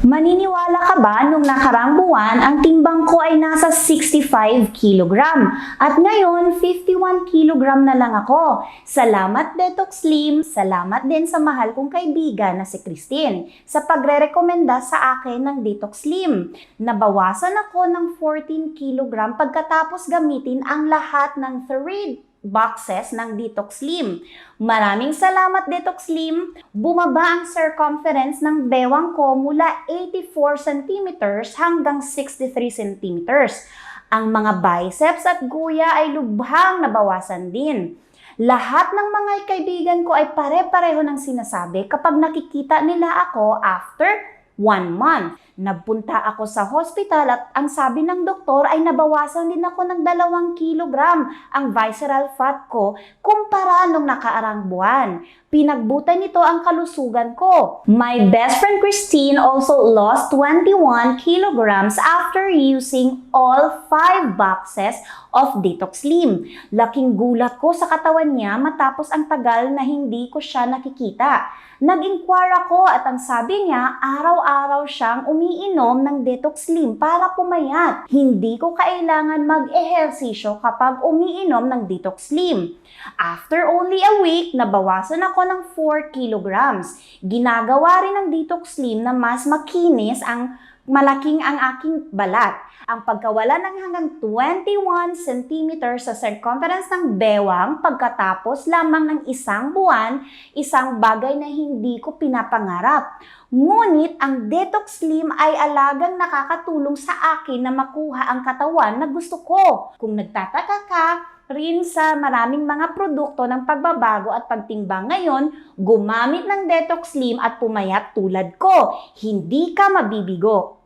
Maniniwala ka ba nung nakarang buwan ang timbang ko ay nasa 65 kilogram at ngayon 51 kilogram na lang ako. Salamat Detox Slim, salamat din sa mahal kong kaibigan na si Christine sa pagre-rekomenda sa akin ng Detox Slim. Nabawasan ako ng 14 kilogram pagkatapos gamitin ang lahat ng 3 boxes ng Detox Slim. Maraming salamat Detox Slim. Bumaba ang circumference ng bewang ko mula 84 centimeters hanggang 63 centimeters. Ang mga biceps at guya ay lubhang nabawasan din. Lahat ng mga kaibigan ko ay pare-pareho ng sinasabi kapag nakikita nila ako after 1 month. Nagpunta ako sa hospital at ang sabi ng doktor ay nabawasan din ako ng 2 kilogram ang visceral fat ko kumpara nung nakaarang buwan. Pinagbutan nito ang kalusugan ko. My best friend Christine also lost 21 kilograms after using all 5 boxes of Detox Slim. Laking gulat ko sa katawan niya matapos ang tagal na hindi ko siya nakikita. Nag-inquire ako at ang sabi niya, araw-araw siyang umiinom ng Detox Slim para pumayat. Hindi ko kailangan mag-ehersisyo kapag umiinom ng Detox Slim. After only a week, nabawasan ako ng 4 kilograms. Ginagawa rin ng Detox Slim na mas makinis malaking ang aking balat. Ang pagkawala ng hanggang 21 centimeters sa circumference ng bewang pagkatapos lamang ng 1 buwan, isang bagay na hindi ko pinapangarap. Ngunit ang Detox Slim ay alagang nakakatulong sa akin na makuha ang katawan na gusto ko. Kung nagtataka ka rin sa maraming mga produkto ng pagbabago at pagtimbang ngayon, gumamit ng Detox Slim at pumayat tulad ko. Hindi ka mabibigo.